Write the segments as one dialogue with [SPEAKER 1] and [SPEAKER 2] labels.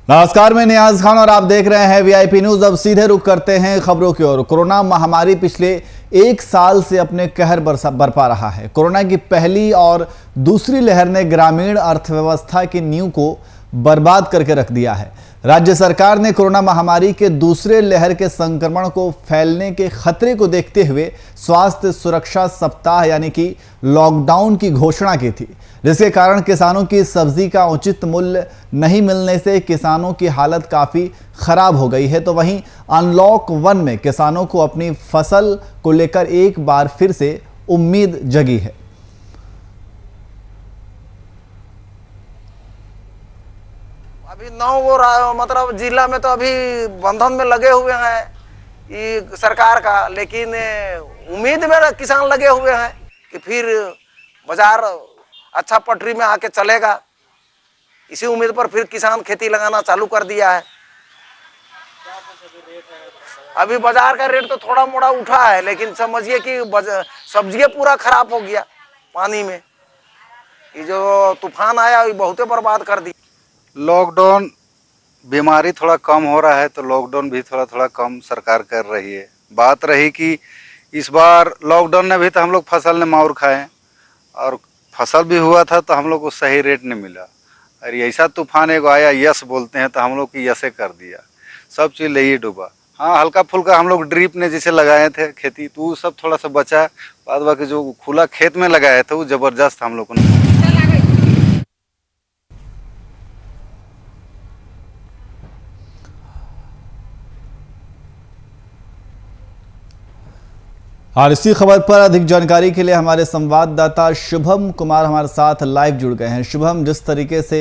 [SPEAKER 1] नमस्कार, मैं नियाज खान और आप देख रहे हैं वीआईपी न्यूज। अब सीधे रुख करते हैं खबरों की ओर। कोरोना महामारी पिछले एक साल से अपने कहर बरपा रहा है। कोरोना की पहली और दूसरी लहर ने ग्रामीण अर्थव्यवस्था की नींव को बर्बाद करके रख दिया है। राज्य सरकार ने कोरोना महामारी के दूसरे लहर के संक्रमण को फैलने के खतरे को देखते हुए स्वास्थ्य सुरक्षा सप्ताह यानी कि लॉकडाउन की घोषणा की थी, जिसके कारण किसानों की सब्जी का उचित मूल्य नहीं मिलने से किसानों की हालत काफ़ी खराब हो गई है। तो वहीं अनलॉक 1 में किसानों को अपनी फसल को लेकर एक बार फिर से उम्मीद जगी है।
[SPEAKER 2] अभी 9 वो मतलब जिला में तो अभी बंधन में लगे हुए हैं ये सरकार का, लेकिन उम्मीद में किसान लगे हुए हैं कि फिर बाजार अच्छा पटरी में आके चलेगा। इसी उम्मीद पर फिर किसान खेती लगाना चालू कर दिया है। अभी बाजार का रेट तो थोड़ा मोड़ा उठा है, लेकिन समझिए कि सब्जियां पूरा खराब हो गया पानी में। ये जो तूफान आया ये बहुते बर्बाद कर दी।
[SPEAKER 3] लॉकडाउन बीमारी थोड़ा कम हो रहा है तो लॉकडाउन भी थोड़ा थोड़ा कम सरकार कर रही है। बात रही कि इस बार लॉकडाउन ने भी तो हम लोग फसल ने मार खाए और फसल भी हुआ था तो हम लोग को सही रेट नहीं मिला। और ऐसा तूफान एक आया, यस बोलते हैं, तो हम लोग की यसे कर दिया, सब चीज़ ले ही डूबा। हाँ, हल्का फुल्का हम लोग ड्रिप ने जैसे लगाए थे खेती तो वो सब थोड़ा सा बचा। बाद बाकी जो खुला खेत में लगाए थे वो ज़बरदस्त हम लोग को।
[SPEAKER 1] और इसी खबर पर अधिक जानकारी के लिए हमारे संवाददाता शुभम कुमार हमारे साथ लाइव जुड़ गए हैं। शुभम, जिस तरीके से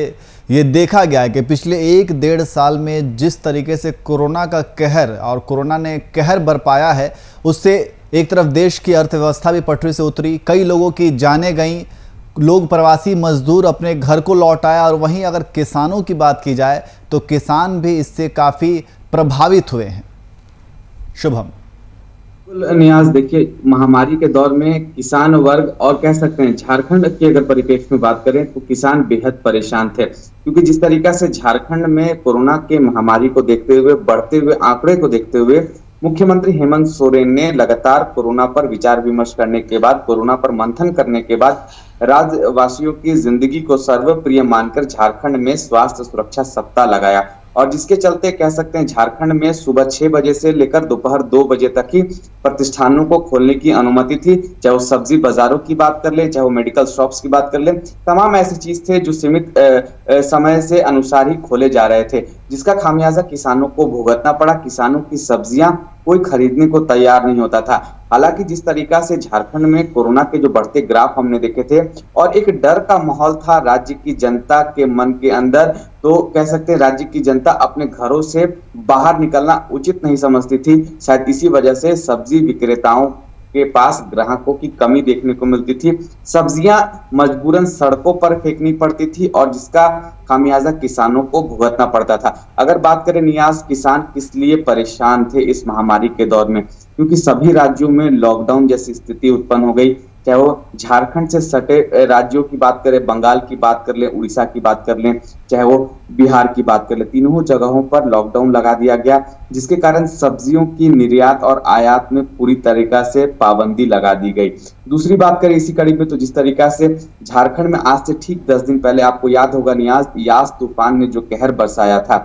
[SPEAKER 1] ये देखा गया है कि पिछले 1-1.5 साल में जिस तरीके से कोरोना का कहर और कोरोना ने कहर बरपाया है, उससे एक तरफ देश की अर्थव्यवस्था भी पटरी से उतरी, कई लोगों की जानें गईं, लोग प्रवासी मजदूर अपने घर को लौट आए। और वहीं अगर किसानों की बात की जाए तो किसान भी इससे काफ़ी प्रभावित हुए हैं। शुभम।
[SPEAKER 4] नियाज, देखिए, महामारी के दौर में किसान वर्ग और कह सकते हैं झारखंड के अगर परिप्रेक्ष्य में बात करें तो किसान बेहद परेशान थे, क्योंकि जिस तरीका से झारखंड में कोरोना के महामारी को देखते हुए, बढ़ते हुए आंकड़े को देखते हुए मुख्यमंत्री हेमंत सोरेन ने लगातार कोरोना पर विचार विमर्श करने के बाद, कोरोना पर मंथन करने के बाद राज्यवासियों की जिंदगी को सर्वप्रिय मानकर झारखंड में स्वास्थ्य सुरक्षा सप्ताह लगाया। और जिसके चलते कह सकते हैं झारखंड में सुबह 6 बजे से लेकर दोपहर 2 बजे तक ही प्रतिष्ठानों को खोलने की अनुमति थी। चाहे वो सब्जी बाजारों की बात कर ले, चाहे वो मेडिकल शॉप्स की बात कर ले, तमाम ऐसी चीज थे जो सीमित समय से अनुसार ही खोले जा रहे थे, जिसका खामियाजा किसानों को भुगतना पड़ा। किसानों की सब्जियां कोई खरीदने को तैयार नहीं होता था। हालांकि जिस तरीका से झारखंड में कोरोना के जो बढ़ते ग्राफ हमने देखे थे और एक डर का माहौल था राज्य की जनता के मन के अंदर, तो कह सकते हैं राज्य की जनता अपने घरों से बाहर निकलना उचित नहीं समझती थी। शायद इसी वजह से सब्जी विक्रेताओं के पास ग्राहकों की कमी देखने को मिलती थी। सब्जियां मजबूरन सड़कों पर फेंकनी पड़ती थी और जिसका खामियाजा किसानों को भुगतना पड़ता था। अगर बात करें नियाज, किसान किस लिए परेशान थे इस महामारी के दौर में, क्योंकि सभी राज्यों में लॉकडाउन जैसी स्थिति उत्पन्न हो गई। चाहे वो झारखंड से सटे राज्यों की बात करें, बंगाल की बात कर लें, उड़ीसा की बात कर लें, चाहे वो बिहार की बात कर लें, तीनों जगहों पर लॉकडाउन लगा दिया गया, जिसके कारण सब्जियों की निर्यात और आयात में पूरी तरीका से पाबंदी लगा दी गई। दूसरी बात करें इसी कड़ी में तो जिस तरीका से झारखंड में आज से ठीक 10 दिन पहले, आपको याद होगा नियाज, यास तूफान ने जो कहर बरसाया था,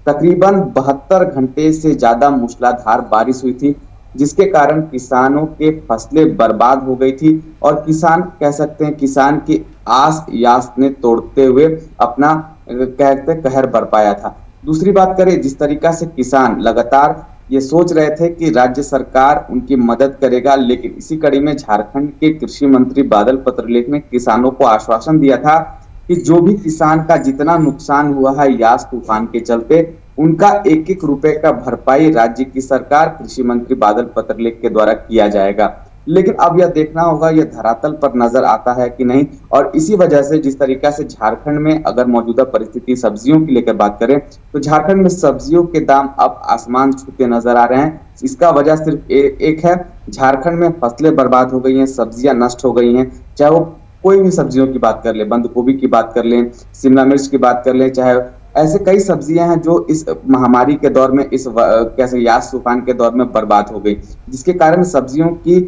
[SPEAKER 4] तकरीबन 72 घंटे से ज्यादा मूसलाधार बारिश हुई थी, जिसके कारण किसानों के फसलें बर्बाद हो गई थी और किसान कह सकते हैं किसान की आस यास ने तोड़ते हुए अपना कहते कहर बरपाया था। दूसरी बात करें जिस तरीका से किसान लगातार ये सोच रहे थे कि राज्य सरकार उनकी मदद करेगा, लेकिन इसी कड़ी में झारखंड के कृषि मंत्री बादल पत्रलेख ने किसानों को आश्वासन दिया था कि जो भी किसान का जितना नुकसान हुआ है यास तूफान के चलते, उनका 1-1 रुपए का भरपाई राज्य की सरकार, कृषि मंत्री बादल पत्रलेख के द्वारा किया जाएगा। लेकिन अब यह देखना होगा यह धरातल पर नजर आता है कि नहीं। और इसी वजह से जिस तरीका से झारखंड में अगर मौजूदा परिस्थिति सब्जियों की लेकर बात करें तो झारखंड में सब्जियों के दाम अब आसमान छूते नजर आ रहे हैं। इसका वजह सिर्फ एक है, झारखंड में फसलें बर्बाद हो गई हैं, सब्जियां नष्ट हो गई हैं। चाहे वो कोई भी सब्जियों की बात कर ले, बंद गोभी की बात कर लें, शिमला मिर्च की बात कर लें, चाहे ऐसे कई सब्जियां हैं जो इस महामारी के दौर में कैसे यास तूफान के दौर में बर्बाद हो गई, जिसके कारण सब्जियों की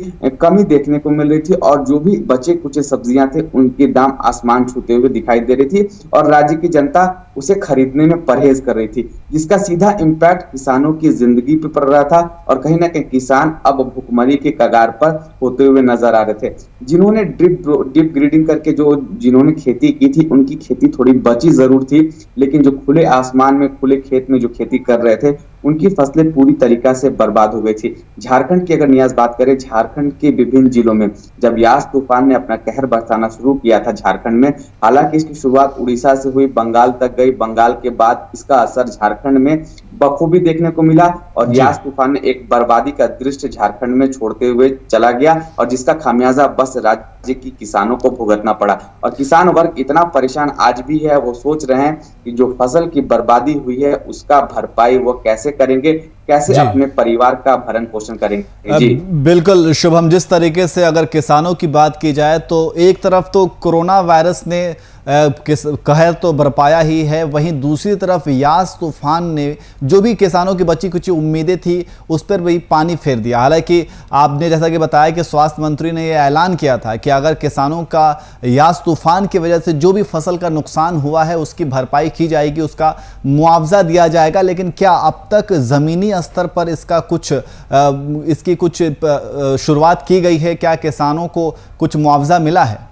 [SPEAKER 4] कमी देखने को मिल रही थी और जो भी बचे कुछ सब्जियां थे उनके दाम आसमान छूते हुए दिखाई दे रही थी और राज्य की जनता उसे खरीदने में परहेज कर रही थी, जिसका सीधा इम्पैक्ट किसानों की जिंदगी पे पड़ रहा था और कहीं ना कहीं किसान अब भुखमरी के कगार पर होते हुए नजर आ रहे थे। जिन्होंने ड्रिप ग्रीडिंग करके जिन्होंने खेती की थी उनकी खेती थोड़ी बची जरूर थी, लेकिन जो खुले आसमान में खुले खेत में जो खेती कर रहे थे उनकी फसलें पूरी तरीका से बर्बाद हो गई थी। झारखंड की अगर नियाज बात करें, झारखंड के विभिन्न जिलों में जब यास तूफान ने अपना कहर बरसाना शुरू किया था झारखंड में, हालांकि इसकी शुरुआत उड़ीसा से हुई, बंगाल तक गई, बंगाल के बाद इसका असर झारखंड में बखूबी देखने को मिला और यास तूफान ने एक बर्बादी का दृश्य झारखंड में छोड़ते हुए चला गया और जिसका खामियाजा बस राज्य की किसानों को भुगतना पड़ा। और किसान वर्ग इतना परेशान आज भी है, वो सोच रहे हैं कि जो फसल की बर्बादी हुई है उसका भरपाई वो कैसे करेंगे, कैसे अपने परिवार का भरण पोषण करेंगे। जी
[SPEAKER 1] बिल्कुल शुभम, जिस तरीके से अगर किसानों की बात की जाए तो एक तरफ तो कोरोना वायरस ने कहर तो बरपाया ही है, वहीं दूसरी तरफ यास तूफान ने जो भी किसानों की बची कुछ उम्मीदें थी उस पर भी पानी फेर दिया। हालांकि आपने जैसा कि बताया कि स्वास्थ्य मंत्री ने यह ऐलान किया था कि अगर किसानों का यास तूफान की वजह से जो भी फसल का नुकसान हुआ है उसकी भरपाई की जाएगी, उसका मुआवजा दिया जाएगा, लेकिन क्या अब तक जमीनी स्तर पर इसकी कुछ शुरुआत की गई है? क्या किसानों को कुछ मुआवजा मिला है?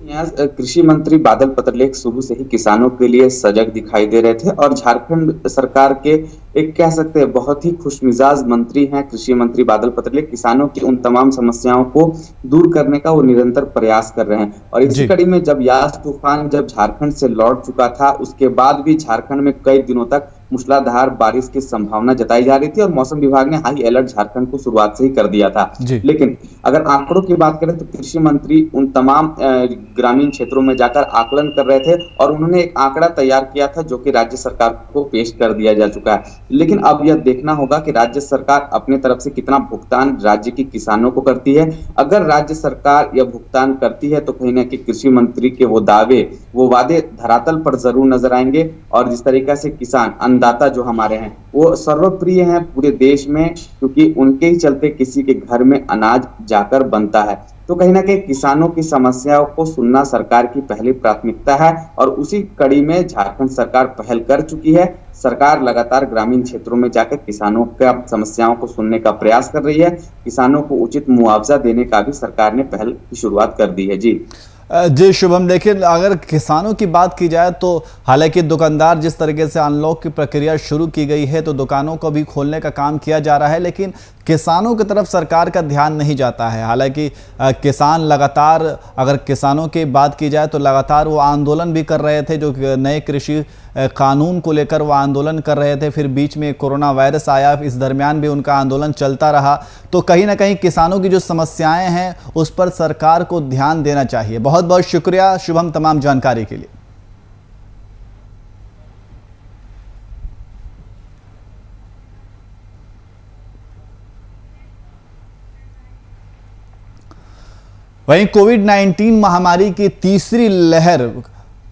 [SPEAKER 4] कृषि मंत्री बादल पत्रलेख शुरू से ही किसानों के लिए सजग दिखाई दे रहे थे और झारखंड सरकार के एक कह सकते हैं बहुत ही खुशमिजाज मंत्री हैं कृषि मंत्री बादल पत्रलेख। किसानों की उन तमाम समस्याओं को दूर करने का वो निरंतर प्रयास कर रहे हैं और इसी कड़ी में जब यास तूफान जब झारखंड से लौट चुका था उसके बाद भी झारखंड में कई दिनों तक मूसलाधार बारिश की संभावना जताई जा रही थी और मौसम विभाग ने हाई अलर्ट झारखंड को शुरुआत से ही कर दिया था। लेकिन अगर आंकड़ों की बात करें तो कृषि मंत्री उन तमाम ग्रामीण क्षेत्रों में जाकर आकलन कर रहे थे और उन्होंने एक आंकड़ा तैयार किया था जो कि राज्य सरकार को पेश कर दिया जा चुका है। लेकिन अब यह देखना होगा कि राज्य सरकार अपने तरफ से कितना भुगतान राज्य के किसानों को करती है। अगर राज्य सरकार यह भुगतान करती है तो कहीं ना कहीं कृषि मंत्री के वो वादे धरातल पर जरूर नजर आएंगे और जिस तरीका से किसान अन्नदाता जो हमारे हैं वो सर्वप्रिय हैं पूरे देश में, क्योंकि उनके ही चलते किसी के घर में अनाज जाकर बनता है। तो कहीं ना कहीं किसानों की समस्याओं को सुनना सरकार की पहली प्राथमिकता है और उसी कड़ी में झारखंड सरकार पहल कर चुकी है। सरकार लगातार ग्रामीण क्षेत्रों में जाकर किसानों का समस्याओं को सुनने का प्रयास कर रही है। किसानों को उचित मुआवजा देने का भी सरकार ने पहल की शुरुआत कर दी है। जी
[SPEAKER 1] शुभम, देखिए अगर किसानों की बात की जाए तो हालांकि दुकानदार जिस तरीके से अनलॉक की प्रक्रिया शुरू की गई है तो दुकानों को भी खोलने का काम किया जा रहा है, लेकिन किसानों की तरफ सरकार का ध्यान नहीं जाता है। हालांकि किसान लगातार, अगर किसानों की बात की जाए तो लगातार वो आंदोलन भी कर रहे थे, जो नए कृषि कानून को लेकर वो आंदोलन कर रहे थे। फिर बीच में कोरोना वायरस आया, इस दरमियान भी उनका आंदोलन चलता रहा। तो कहीं ना कहीं किसानों की जो समस्याएं हैं उस पर सरकार को ध्यान देना चाहिए। बहुत बहुत शुक्रिया शुभम तमाम जानकारी के लिए। वहीं कोविड-19 महामारी की तीसरी लहर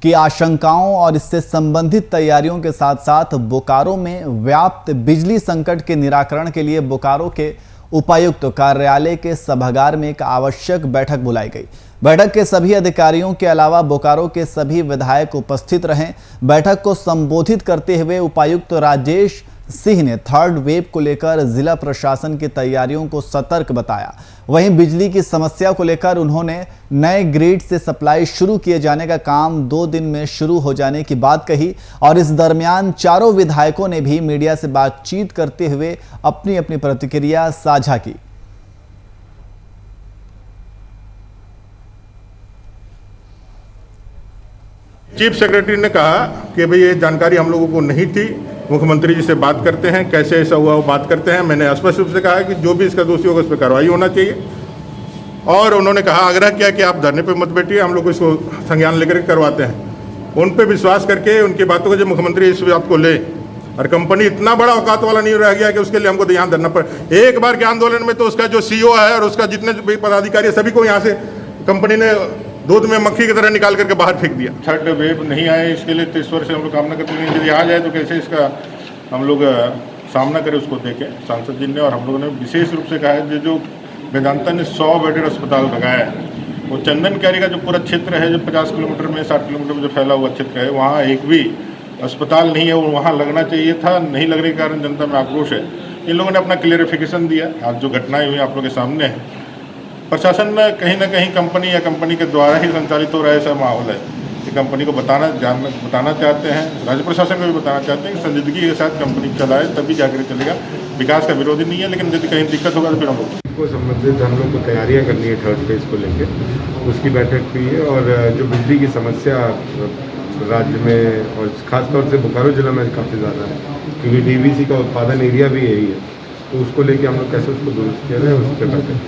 [SPEAKER 1] की आशंकाओं और इससे संबंधित तैयारियों के साथ साथ बोकारो में व्याप्त बिजली संकट के निराकरण के लिए बोकारो के उपायुक्त कार्यालय के सभागार में एक आवश्यक बैठक बुलाई गई। बैठक के सभी अधिकारियों के अलावा बोकारो के सभी विधायक उपस्थित रहे। बैठक को संबोधित करते हुए उपायुक्त राजेश सिंह ने थर्ड वेव को लेकर जिला प्रशासन की तैयारियों को सतर्क बताया। वहीं बिजली की समस्या को लेकर उन्होंने नए ग्रिड से सप्लाई शुरू किए जाने का काम 2 दिन में शुरू हो जाने की बात कही और इस दरमियान चारों विधायकों ने भी मीडिया से बातचीत करते हुए अपनी अपनी प्रतिक्रिया साझा की।
[SPEAKER 5] चीफ सेक्रेटरी ने कहा कि भाई ये जानकारी हम लोगों को नहीं थी, मुख्यमंत्री जी से बात करते हैं, कैसे ऐसा हुआ वो बात करते हैं। मैंने स्पष्ट रूप से कहा कि जो भी इसका दोषी होगा उस पर कार्रवाई होना चाहिए और उन्होंने कहा, आग्रह किया कि आप धरने पे मत बैठिए, हम लोग इसको संज्ञान लेकर करवाते हैं। उन पे विश्वास करके उनकी बातों को जब मुख्यमंत्री इस बात को ले और कंपनी इतना बड़ा औकात वाला नहीं रह गया कि उसके लिए हमको तो यहाँ धरना पड़े। एक बार के आंदोलन में तो उसका जो CEO है और उसका जितने भी पदाधिकारी सभी को यहाँ से कंपनी ने दूध में मक्खी की तरह निकाल करके बाहर फेंक दिया। थर्ड वेव नहीं आए इसके लिए तो ईश्वर से हम लोग कामना करते हैं, यदि आ जाए तो कैसे इसका हम लोग सामना करें उसको देखें। सांसद जी ने और हम लोगों ने विशेष रूप से कहा है जो वेदांता ने 100 बेडेड अस्पताल लगाया है, वो चंदन कैरी का जो पूरा क्षेत्र है, जो 50 किलोमीटर में 60 किलोमीटर में जो फैला हुआ क्षेत्र है, वहाँ एक भी अस्पताल नहीं है, वो वहाँ लगना चाहिए था, नहीं लगने के कारण जनता में आक्रोश है। इन लोगों ने अपना क्लियरिफिकेशन दिया। आज जो घटनाएं हुई आप लोगों के सामने है, प्रशासन कहीं ना कहीं कंपनी या कंपनी के द्वारा ही संचालित हो रहा है, ऐसा माहौल है कि कंपनी को बताना चाहते हैं, राज्य प्रशासन को भी बताना चाहते हैं कि संजीदगी के साथ कंपनी चलाए, तभी जाकर चलेगा। विकास का विरोधी नहीं है, लेकिन यदि कहीं दिक्कत होगा तो फिर हम लोग
[SPEAKER 6] को संबंधित हम लोग को तैयारियां करनी है थर्ड फेज को लेकर, उसकी बैठक हुई है। और जो बिजली की समस्या राज्य में और खासतौर से बोकारो जिला में काफ़ी ज़्यादा है, क्योंकि डीवीसी का उत्पादन एरिया भी यही है, तो उसको लेके हम लोग कैसे उसको दुरुस्त किया जाए उस पर बैठक।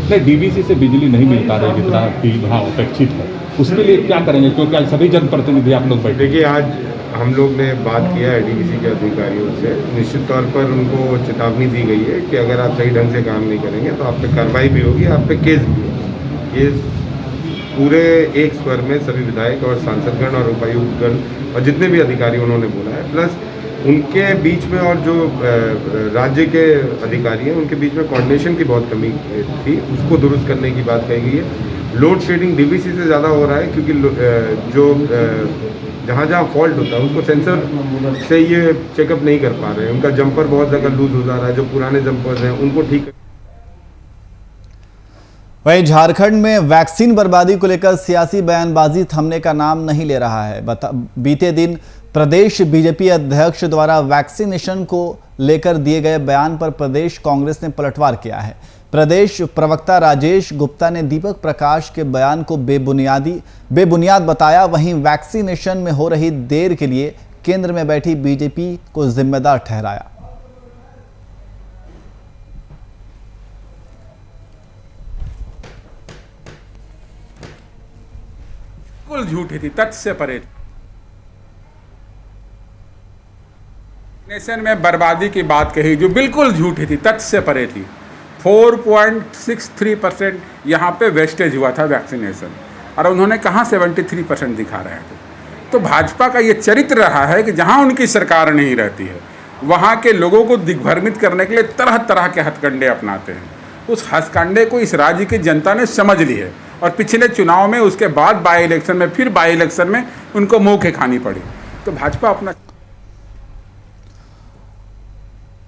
[SPEAKER 7] नहीं, डीवीसी से बिजली नहीं मिल पा रही जितना कि वहाँ अपेक्षित है, उसके लिए क्या करेंगे? क्योंकि आज सभी जनप्रतिनिधि आप लोग बैठे।
[SPEAKER 6] देखिए, आज हम लोग ने बात किया है डीवीसी के अधिकारियों से, निश्चित तौर पर उनको चेतावनी दी गई है कि अगर आप सही ढंग से काम नहीं करेंगे तो आप पे कार्रवाई भी होगी, आप पे केस भी होगी। ये पूरे एक स्वर में सभी विधायक और सांसदगण और उपायुक्तगण और जितने भी अधिकारी उन्होंने बोला है, प्लस उनके बीच में और जो राज्य के अधिकारी हैं उनके बीच में कोऑर्डिनेशन की बहुत कमी थी, उसको दुरुस्त करने की बात कही गई है। लोड शेडिंग डीवीसी से ज़्यादा हो रहा है, क्योंकि जो जहाँ जहाँ फॉल्ट होता है उसको सेंसर से ये चेकअप नहीं कर पा रहे हैं। उनका जंपर बहुत ज़्यादा लूज हो जा रहा है, जो पुराने जंपर्स हैं उनको ठीक।
[SPEAKER 1] वहीं झारखंड में वैक्सीन बर्बादी को लेकर सियासी बयानबाजी थमने का नाम नहीं ले रहा है। बीते दिन प्रदेश बीजेपी अध्यक्ष द्वारा वैक्सीनेशन को लेकर दिए गए बयान पर प्रदेश कांग्रेस ने पलटवार किया है। प्रदेश प्रवक्ता राजेश गुप्ता ने दीपक प्रकाश के बयान को बेबुनियाद बताया। वहीं वैक्सीनेशन में हो रही देर के लिए केंद्र में बैठी बीजेपी को जिम्मेदार ठहराया।
[SPEAKER 8] बिल्कुल झूठी थी, तथ्य से परे। नेशन में बर्बादी की बात कही जो बिल्कुल झूठी थी, तथ्य से परे थी। 4.63% यहाँ पे वेस्टेज हुआ था वैक्सीनेशन, और उन्होंने कहाँ 73% दिखा रहे थे। तो भाजपा का ये चरित्र रहा है कि जहाँ उनकी सरकार नहीं रहती है वहाँ के लोगों को दिग्भ्रमित करने के लिए तरह तरह के हथकंडे अपनाते हैं। उस हथकंडे को इस राज्य की जनता ने समझ ली है, और पिछले चुनाव में, उसके बाद बाई इलेक्शन में, फिर बाई इलेक्शन में उनको मुँह के खानी पड़ी। तो भाजपा अपना।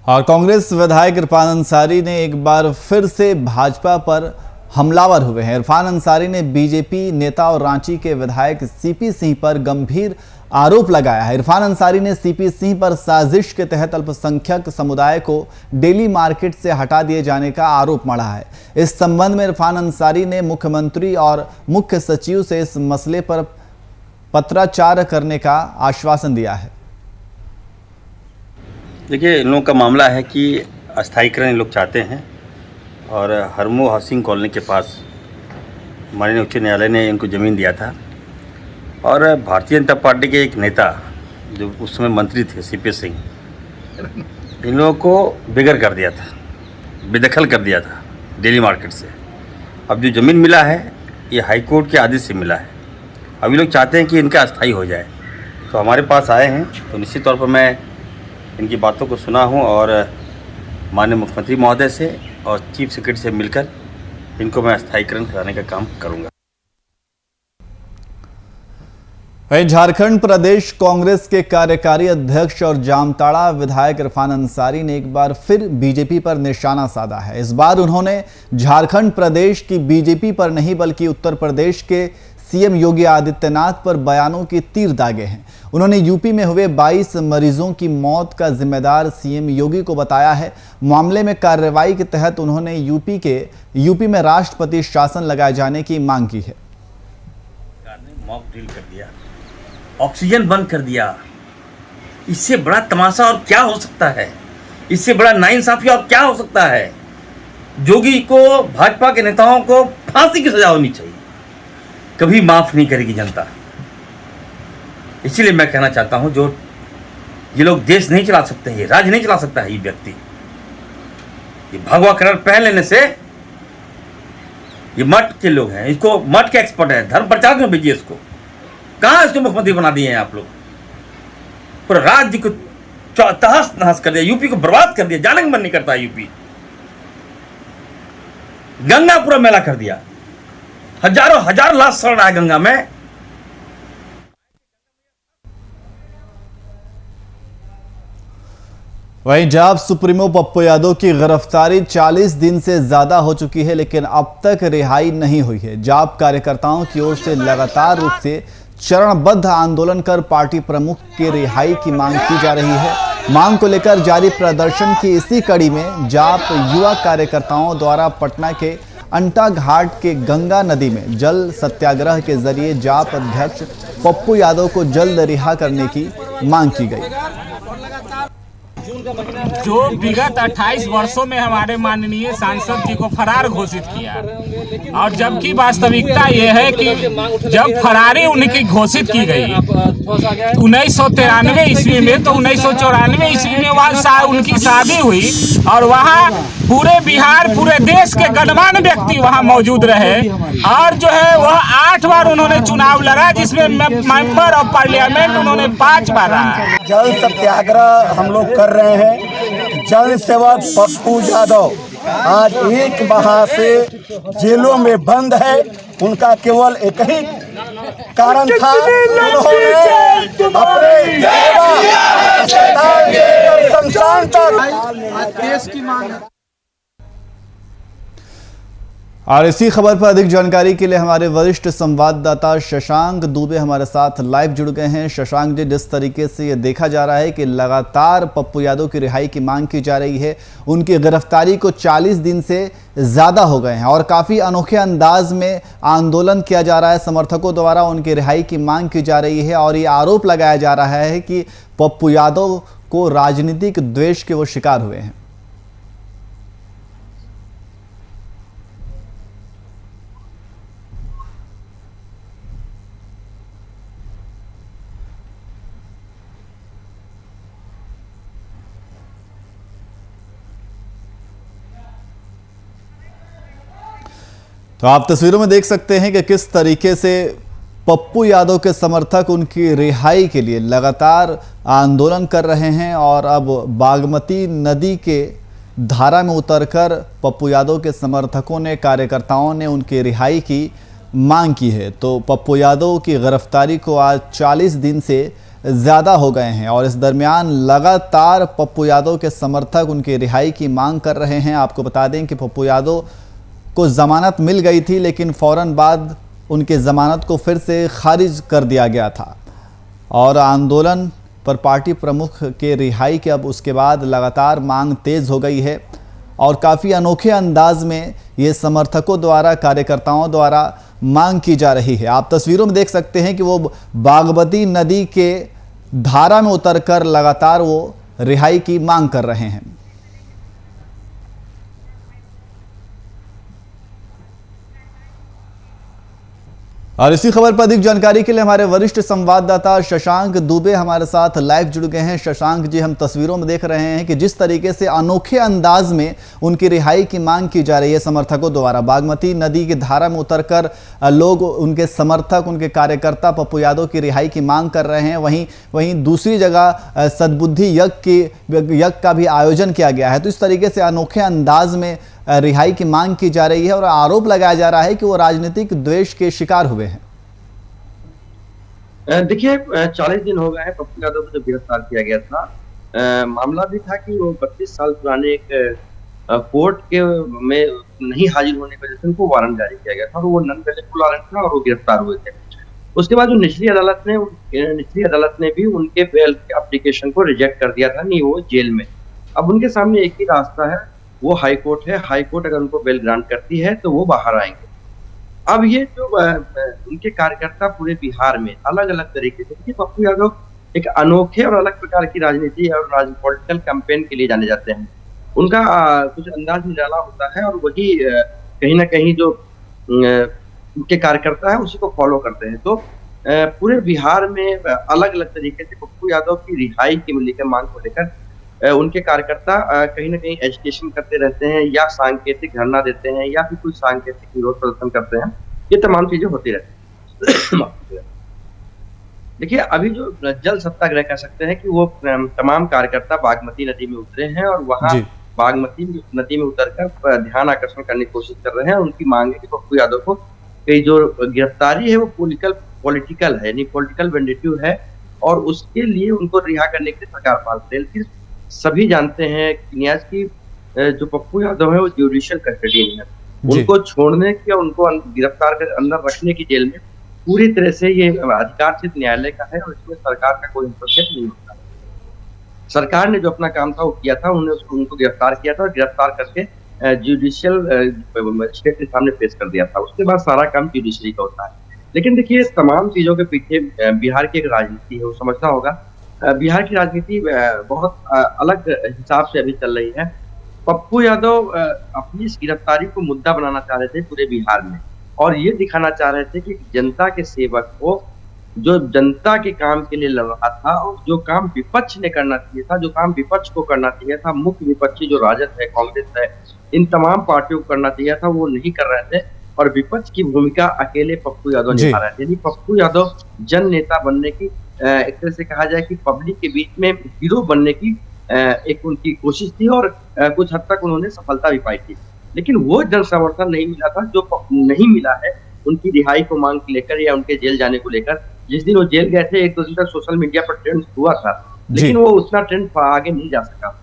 [SPEAKER 1] और कांग्रेस विधायक इरफान अंसारी ने एक बार फिर से भाजपा पर हमलावर हुए हैं। इरफान अंसारी ने बीजेपी नेता और रांची के विधायक सीपी सिंह पर गंभीर आरोप लगाया है। इरफान अंसारी ने सीपी सिंह पर साजिश के तहत अल्पसंख्यक समुदाय को डेली मार्केट से हटा दिए जाने का आरोप मढ़ा है। इस संबंध में इरफान अंसारी ने मुख्यमंत्री और मुख्य सचिव से इस मसले पर पत्राचार करने का आश्वासन दिया है।
[SPEAKER 9] देखिए, इन लोगों का मामला है कि अस्थायीकरण इन लोग चाहते हैं, और हरमो हाउसिंग कॉलोनी के पास माननीय उच्च न्यायालय ने इनको ज़मीन दिया था, और भारतीय जनता पार्टी के एक नेता जो उस समय मंत्री थे सीपी सिंह, इन लोगों को बेघर कर दिया था, बेदखल कर दिया था डेली मार्केट से। अब जो ज़मीन मिला है ये हाई कोर्ट के आदेश से मिला है। अब ये लोग चाहते हैं कि इनका अस्थायी हो जाए, तो हमारे पास आए हैं। तो निश्चित तौर पर मैं इनकी बातों को सुना हूं, और माननीय मुख्यमंत्री महोदय से और चीफ सेक्रेटरी से मिलकर इनको मैं अस्थायीकरण कराने का काम करूंगा।
[SPEAKER 1] वहीं झारखंड प्रदेश कांग्रेस के कार्यकारी अध्यक्ष और जामताड़ा विधायक इरफान अंसारी ने एक बार फिर बीजेपी पर निशाना साधा है। इस बार उन्होंने झारखंड प्रदेश की बीजेपी पर नहीं बल्कि उत्तर प्रदेश के सीएम योगी आदित्यनाथ पर बयानों की तीर दागे हैं। उन्होंने यूपी में हुए 22 मरीजों की मौत का जिम्मेदार सीएम योगी को बताया है। मामले में कार्रवाई के तहत उन्होंने यूपी में राष्ट्रपति शासन लगाए जाने की मांग की है।
[SPEAKER 9] मॉक ड्रिल कर दिया, ऑक्सीजन बंद कर दिया। इससे बड़ा तमाशा और क्या हो सकता है? इससे बड़ा नाइंसाफी और क्या हो सकता है? योगी को, भाजपा के नेताओं को फांसी की सजा होनी चाहिए। कभी माफ नहीं करेगी जनता। इसीलिए मैं कहना चाहता हूं, जो ये लोग देश नहीं चला सकते, ये राज्य नहीं चला सकता है ये व्यक्ति। ये भगवा कलर पहन लेने से ये मठ के लोग हैं, इसको मठ के एक्सपर्ट है, धर्म प्रचार में भेजिए इसको। कहाँ इसको मुख्यमंत्री बना दिए हैं आप लोग? पूरा राज्य को तहस नहस कर दिया, यूपी को बर्बाद कर दिया, जाने का मन नहीं करता यूपी। गंगा पूरा मेला कर दिया, हजारों हजार लाश सड़ रहा है गंगा में।
[SPEAKER 1] वहीं जाप सुप्रीमो पप्पू यादव की गिरफ्तारी 40 दिन से ज्यादा हो चुकी है, लेकिन अब तक रिहाई नहीं हुई है। जाप कार्यकर्ताओं की ओर से लगातार रूप से चरणबद्ध आंदोलन कर पार्टी प्रमुख की रिहाई की मांग की जा रही है। मांग को लेकर जारी प्रदर्शन की इसी कड़ी में जाप युवा कार्यकर्ताओं द्वारा पटना के अंटा घाट के गंगा नदी में जल सत्याग्रह के जरिए जाप अध्यक्ष पप्पू यादव को जल्द रिहा करने की मांग की गई।
[SPEAKER 10] जो विगत 28 वर्षों में हमारे माननीय सांसद जी को फरार घोषित किया, और जबकि वास्तविकता ये है कि जब फरारी उनकी घोषित की गई 1993 ईस्वी में, तो 1994 ईस्वी में वहाँ उनकी शादी हुई और वहाँ पूरे बिहार, पूरे देश के गणमान्य व्यक्ति वहाँ मौजूद रहे, और जो है वह 8 बार उन्होंने चुनाव लड़ा, जिसमें मेंबर ऑफ पार्लियामेंट उन्होंने 5 बार रहा।
[SPEAKER 11] जल सत्याग्रह हम लोग कर रहे हैं। जन सेवक पप्पू यादव आज 1 माह से जेलों में बंद है। उनका केवल एक ही कारण था, उन्होंने अपने शमशान तक देश की मांग।
[SPEAKER 1] और इसी खबर पर अधिक जानकारी के लिए हमारे वरिष्ठ संवाददाता शशांक दुबे हमारे साथ लाइव जुड़ गए हैं। शशांक जी, जिस तरीके से ये देखा जा रहा है कि लगातार पप्पू यादव की रिहाई की मांग की जा रही है, उनकी गिरफ्तारी को 40 दिन से ज़्यादा हो गए हैं और काफ़ी अनोखे अंदाज में आंदोलन किया जा रहा है, समर्थकों द्वारा उनकी रिहाई की मांग की जा रही है और ये आरोप लगाया जा रहा है कि पप्पू यादव को राजनीतिक द्वेष के वो शिकार हुए हैं। तो आप तस्वीरों में देख सकते हैं कि किस तरीके से पप्पू यादव के समर्थक उनकी रिहाई के लिए लगातार आंदोलन कर रहे हैं और अब बागमती नदी के धारा में उतरकर पप्पू यादव के समर्थकों ने, कार्यकर्ताओं ने उनकी रिहाई की मांग की है। तो पप्पू यादव की गिरफ्तारी को आज 40 दिन से ज़्यादा हो गए हैं और इस दरमियान लगातार पप्पू यादव के समर्थक उनकी रिहाई की मांग कर रहे हैं। आपको बता दें कि पप्पू यादव को ज़मानत मिल गई थी, लेकिन फ़ौरन बाद उनके ज़मानत को फिर से खारिज कर दिया गया था और आंदोलन पर पार्टी प्रमुख के रिहाई के अब उसके बाद लगातार मांग तेज़ हो गई है और काफ़ी अनोखे अंदाज में ये समर्थकों द्वारा, कार्यकर्ताओं द्वारा मांग की जा रही है। आप तस्वीरों में देख सकते हैं कि वो बागमती नदी के धारा में उतरकर लगातार वो रिहाई की मांग कर रहे हैं। और इसी खबर पर अधिक जानकारी के लिए हमारे वरिष्ठ संवाददाता शशांक दुबे हमारे साथ लाइव जुड़ गए हैं। शशांक जी, हम तस्वीरों में देख रहे हैं कि जिस तरीके से अनोखे अंदाज में उनकी रिहाई की मांग की जा रही है समर्थकों द्वारा, बागमती नदी की धारा में उतरकर लोग, उनके समर्थक, उनके कार्यकर्ता पप्पू यादव की रिहाई की मांग कर रहे हैं। वहीं दूसरी जगह सद्बुद्धि यज्ञ का भी आयोजन किया गया है। तो इस तरीके से अनोखे अंदाज में रिहाई की मांग की जा रही है और आरोप लगाया जा रहा है कि वो राजनीतिक द्वेष के शिकार हुए हैं।
[SPEAKER 12] देखिए, 40 दिन हो गए हैं पप्पू यादव को जब गिरफ्तार किया गया था। मामला भी था कि वो 32 साल पुराने एक कोर्ट के में नहीं हाजिर होने की वजह से उनको वारंट जारी किया गया था और वो नॉन अवेलेबल वारंट था और वो गिरफ्तार हुए थे। उसके बाद जो निचली अदालत ने भी उनके बेल के एप्लीकेशन को रिजेक्ट कर दिया था, नहीं वो जेल में। अब उनके सामने एक ही रास्ता है, वो हाई कोर्ट है। हाई कोर्ट अगर उनको बेल ग्रांट करती है तो वो बाहर आएंगे। अब ये जो उनके कार्यकर्ता पूरे बिहार में अलग अलग तरीके से, देखिए पप्पू यादव एक अनोखे और अलग प्रकार की राजनीति और पॉलिटिकल कैंपेन के लिए जाने जाते हैं। उनका कुछ अंदाज निराला होता है और वही कहीं ना कहीं जो उनके कार्यकर्ता है उसी को फॉलो करते हैं। तो पूरे बिहार में अलग अलग तरीके से पप्पू यादव की रिहाई की लेकर, मांग को लेकर उनके कार्यकर्ता कहीं ना कहीं एजिटेशन करते रहते हैं या सांकेतिक धरना देते हैं या फिर कोई सांकेतिक विरोध प्रदर्शन करते हैं। ये तमाम चीजें होती रहती हैं। देखिए, अभी जो जल सत्याग्रह कह सकते हैं कि वो तमाम कार्यकर्ता बागमती नदी में उतरे हैं और वहां बागमती नदी में उतरकर ध्यान आकर्षण करने की कोशिश कर रहे हैं। उनकी मांग है कि पप्पू यादव को की जो गिरफ्तारी है वो पॉलिटिकल है, यानी पॉलिटिकल वेंडेटिव है और उसके लिए उनको रिहा करने के लिए सरकार पालते हैं। लेकिन सभी जानते हैं न्याज की जो पप्पू यादव है वो ज्यूडिशियल कस्टडी में है। उनको छोड़ने की या उनको गिरफ्तार कर अंदर रखने की जेल में पूरी तरह से ये अधिकार सिर्फ न्यायालय का है और इसमें सरकार का कोई हस्तक्षेप नहीं होता। सरकार ने जो अपना काम था वो किया था, उन्होंने उनको गिरफ्तार किया था और गिरफ्तार करके जुडिशियल मजिस्ट्रेट के सामने पेश कर दिया था। उसके बाद सारा काम जुडिशरी का होता है। लेकिन देखिए, तमाम चीजों के पीछे बिहार की एक राजनीति है, वो समझना होगा। बिहार की राजनीति बहुत अलग हिसाब से अभी चल रही है। पप्पू यादव अपनी इस गिरफ्तारी को मुद्दा बनाना चाह रहे थे पूरे बिहार में और ये दिखाना चाह रहे थे कि जनता के सेवक को, जो जनता के काम के लिए लड़ रहा था और जो काम विपक्ष ने करना चाहिए था, जो काम विपक्ष को करना चाहिए था, मुख्य विपक्षी जो राजद है, कांग्रेस है, इन तमाम पार्टियों को करना चाहिए था, वो नहीं कर रहे थे और विपक्ष की भूमिका अकेले पप्पू यादव निभा रहे थे। यानी पप्पू यादव जन नेता बनने की, एक तरह से कहा जाए कि पब्लिक के बीच में हीरो बनने की एक उनकी कोशिश थी और कुछ हद तक उन्होंने सफलता भी पाई थी। लेकिन वो जन समर्थन नहीं मिला था जो नहीं मिला है उनकी रिहाई को मांग लेकर या उनके जेल जाने को लेकर। जिस दिन वो जेल गए थे, 1-2 दिन तक सोशल मीडिया पर ट्रेंड हुआ था, लेकिन वो उतना ट्रेंड आगे नहीं जा सका।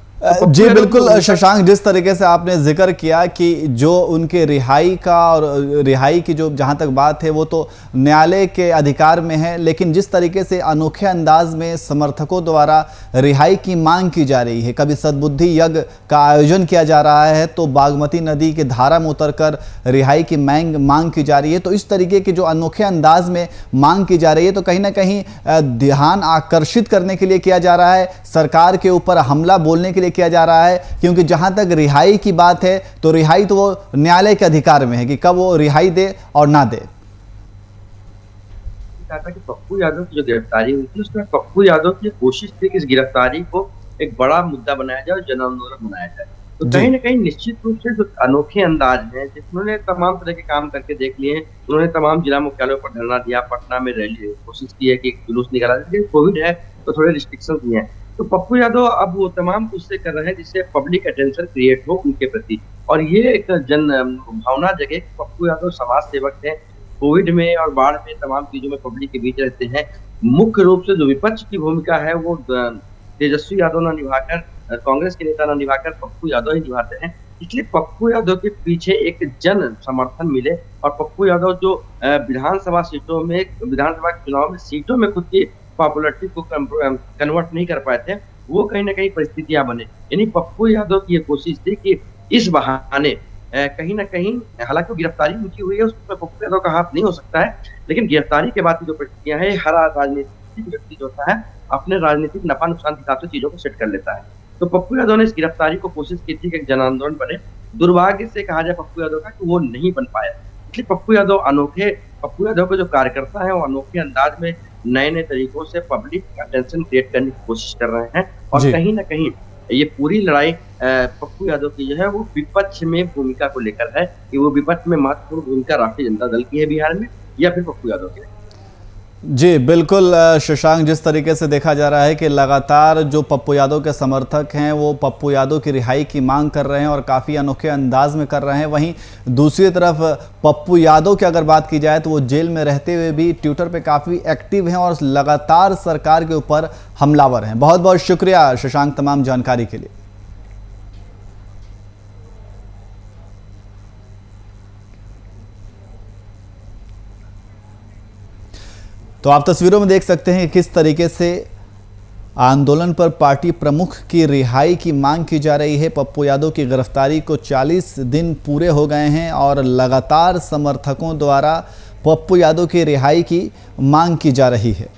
[SPEAKER 1] जी बिल्कुल शशांक, जिस तरीके से आपने जिक्र किया कि जो उनके रिहाई का और रिहाई की जो जहां तक बात है वो तो न्यायालय के अधिकार में है, लेकिन जिस तरीके से अनोखे अंदाज में समर्थकों द्वारा रिहाई की मांग की जा रही है, कभी सद्बुद्धि यज्ञ का आयोजन किया जा रहा है तो बागमती नदी के धारा में उतरकर रिहाई की मांग की जा रही है, तो इस तरीके के जो अनोखे अंदाज में मांग की जा रही है तो कहीं ना कहीं ध्यान आकर्षित करने के लिए किया जा रहा है, सरकार के ऊपर हमला बोलने के लिए किया जा रहा है। क्योंकि जहां तक रिहाई की बात है तो रिहाई तो वो न्यायालय के अधिकार में है कि कब वो रिहाई दे और ना दे।
[SPEAKER 12] कि पप्पू यादव की जो गिरफ्तारी हुई थी उसमें पप्पू यादव की कोशिश थी कि इस गिरफ्तारी को एक बड़ा मुद्दा बनाया जाए और जन आंदोलन बनाया जाए। तो कहीं ना कहीं निश्चित रूप से जो अनोखे अंदाज है, जिन्होंने तमाम तरह के काम करके देख लिए हैं, उन्होंने तमाम जिला मुख्यालयों पर धरना दिया, पटना में रैली कोशिश की है कि जुलूस निकाला जाए, कोविड है तो थोड़े रिस्ट्रिक्शन भी हैं। तो पप्पू यादव अब वो तमाम कुछ से कर रहे हैं जिससे पब्लिक अटेंशन क्रिएट हो उनके प्रति और ये एक जन भावना जगह। पप्पू यादव समाज सेवक हैं, कोविड में और बाढ़ में तमाम चीजों में पब्लिक के बीच रहते हैं। मुख्य रूप से जो विपक्ष की भूमिका है वो तेजस्वी यादव न निभाकर, कांग्रेस के नेता न निभाकर पप्पू यादव ही निभाते हैं। इसलिए पप्पू यादव के पीछे एक जन समर्थन मिले और पप्पू यादव जो विधानसभा सीटों में, विधानसभा चुनाव में सीटों में खुद की पॉपुलरिटी को कन्वर्ट नहीं कर पाए थे, वो कहीं ना कहीं परिस्थितियां बने। यानी पप्पू यादव की ये कोशिश थी कि इस बहाने कहीं ना कहीं, हालांकि गिरफ्तारी उनकी हुई है उसमें पप्पू यादव का हाथ नहीं हो सकता है, लेकिन गिरफ्तारी के बाद की जो परिस्थितियां है, हर राजनीतिक व्यक्ति जो होता है अपने राजनीतिक नफा नुकसान के हिसाब से चीजों को सेट कर लेता है। तो पप्पू यादव ने इस गिरफ्तारी को कोशिश की थी कि एक जन आंदोलन बने। दुर्भाग्य से कहा जाए पप्पू यादव का कि वो नहीं बन पाया। इसलिए पप्पू यादव के जो कार्यकर्ता है वो अनोखे अंदाज में नए नए तरीकों से पब्लिक अटेंशन क्रिएट करने की कोशिश कर रहे हैं और कहीं ना कहीं ये पूरी लड़ाई पप्पू यादव की जो है वो विपक्ष में भूमिका को लेकर है कि वो विपक्ष में महत्वपूर्ण भूमिका राष्ट्रीय जनता दल की है बिहार में या फिर पप्पू यादव की है।
[SPEAKER 1] जी बिल्कुल शशांक, जिस तरीके से देखा जा रहा है कि लगातार जो पप्पू यादव के समर्थक हैं वो पप्पू यादव की रिहाई की मांग कर रहे हैं और काफ़ी अनोखे अंदाज में कर रहे हैं। वहीं दूसरी तरफ पप्पू यादव की अगर बात की जाए तो वो जेल में रहते हुए भी ट्विटर पे काफ़ी एक्टिव हैं और लगातार सरकार के ऊपर हमलावर हैं। बहुत बहुत शुक्रिया शशांक तमाम जानकारी के लिए। तो आप तस्वीरों में देख सकते हैं किस तरीके से आंदोलन पर पार्टी प्रमुख की रिहाई की मांग की जा रही है। पप्पू यादव की गिरफ्तारी को 40 दिन पूरे हो गए हैं और लगातार समर्थकों द्वारा पप्पू यादव की रिहाई की मांग की जा रही है।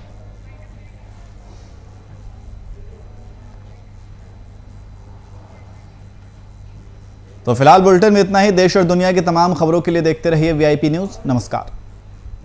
[SPEAKER 1] तो फिलहाल बुलेटिन में इतना ही। देश और दुनिया की तमाम खबरों के लिए देखते रहिए VIP न्यूज़। नमस्कार।